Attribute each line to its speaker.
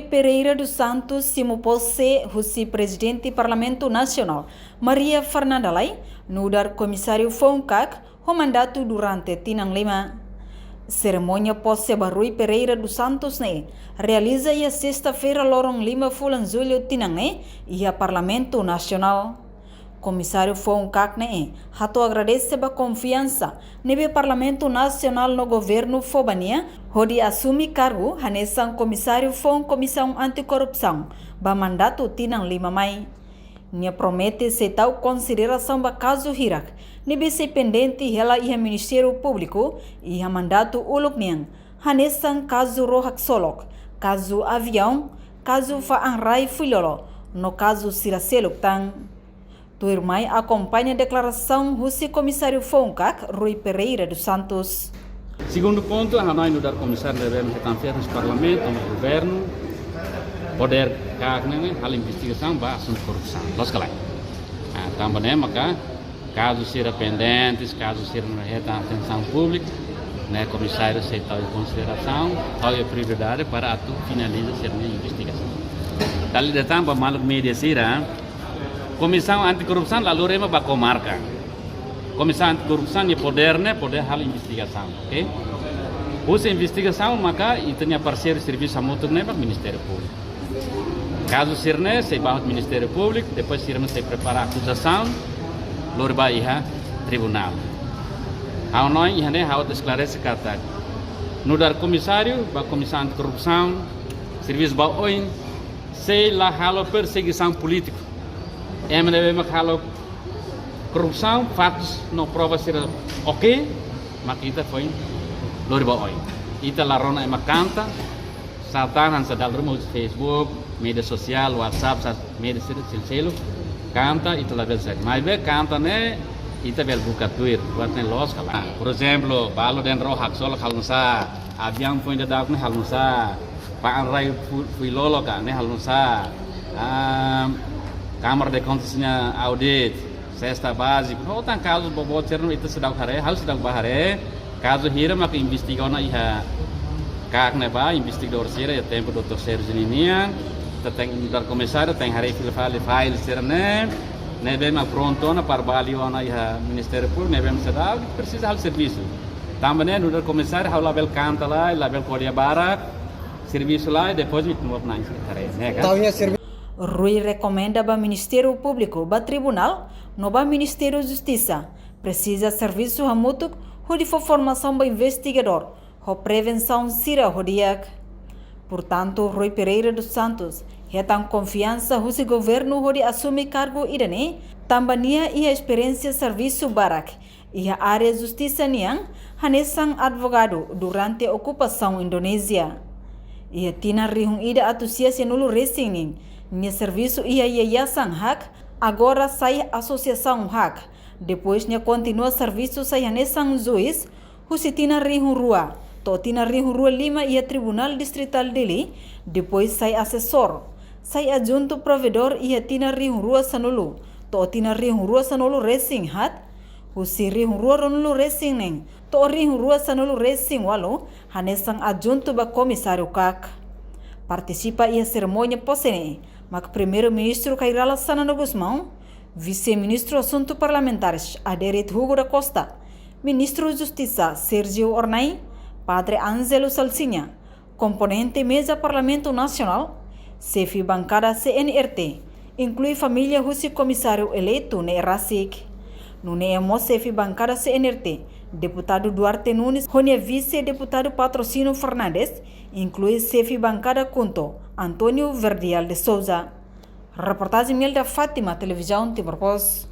Speaker 1: Pereira dos Santos simupose husi Presidente Parlamento Nacional Maria Fernanda Lai nudar Comissário Foncak o mandato durante Tinang Lima. Cerimônia posse Rui Pereira dos Santos realiza a sexta-feira lorong 5 bulan Julho Tinang e a Parlamento Nacional. Comissário Foncak hato agradece a confiança nebe Parlamento Nacional no governo Fobania, onde assume cargo hanesan Comissário Fon Comissão Anticorrupção, ba mandato Tinang Lima mai. Nia promete se tal consideração ba caso Hirak, nebe se pendente hela iha Ministério Público iha mandato uluk niang, hanesan caso Rohak Solok, caso Avião, caso Faanrai Fulolo, no caso Siraseluk Tang. Tuirmai acompanha a declaração do Comissário Foncak, Rui Pereira dos Santos.
Speaker 2: Segundo ponto, nós no dar comissário devemos confiar no Parlamento, no governo, poder carne a investigação para assunto corrupção. Nós calai. Também maka casos serem pendentes, casos serem reta atenção pública, né, comissário aceitar em consideração, é prioridade para a finalizar a investigação. Dali de tampa malu media sira. Comissão Anticorrupção lalu rema ba comarca. Comissão Anticorrupção é poder hal investigação, ok? Usa investigação maka itanya parceiro serviço motor né Ministério Público. Caso sirne se bahut Ministério Público, depois sirne se prepara acusação, lorba iha tribunal. Hau noi iha ne hau esclarece kata. Nudar comissário ba Comissão Anticorrupção, serviço ba oin se la halo perseguição política. MDB makalo korupção, fatos não prova ser ok, mas kita foi loriba oi. Ita larona ema canta, satanan sadal rumos Facebook, media sosial, WhatsApp, media selo, canta ita label sai. Mas be canta né, ita bel buka Twitter, buat né los kala. Por exemplo, balo den rohak sol halunsa, avião foi da dak né halunsa, Faanrai Fulolo ka né halunsa. Kamar de Contasnya audit, cesta básico, não tem caso bobo terno itu sedang hare, hal sedang bahare, caso hira maka investigação na iha, kak neba investigador sira ya tempo Dr. Sergio Ninian, tem dar comissário tem hare file sira nebe ma pronto na parbalio na iha Ministério Público nebe sedang precisa hal serviço, também no dar comissário hal label canta lá, label Korea Barat, serviço lá e depois itu mau naik hare, né kan?
Speaker 1: Rui recomenda ao Ministério Público, ao Tribunal, no ao Ministério da Justiça, precisa serviço mútuo, onde for formação do investigador, ou prevenção sira hodiak. Portanto, Rui Pereira dos Santos, tem confiança no governo onde assume cargo irane, também e a experiência serviço barak, e a área de justiça niang, hanesang advogado durante a ocupação Indonésia. E a tina rihung ida atusias nulu racing Nia serviço ia yayasan hak, agora sai associação hak. Depois nia continua serviço sai hanesan juiz, husitina rihun rua. Totina rihun rua 5 ia tribunal distrital dele, depois sai assessor. Sai adjunto provedor ia tina rihun rua sanulu. Totina rihun rua sanulu racing hat. Husi rihun rua ronulu racing neng. To rihun rua sanulu racing walu, hanesan adjunto ba comissário kak. Participa ia cerimônia possene. Mas primeiro-ministro Cairala Sanano Guzmão, vice-ministro Assuntos Parlamentares Aderet Hugo da Costa, ministro de Justiça Sergio Ornay, padre Ângelo Salsinha, componente mesa Parlamento Nacional, chefe bancada CNRT, inclui família Russi comissário eleito ne Rasik. No neemo chefe bancada CNRT, deputado Duarte Nunes, Rony vice-deputado Patrocínio Fernandes, inclui chefe bancada Kunto, Antônio Verdial de Souza. Reportagem da Fátima, Televisão Timor Post.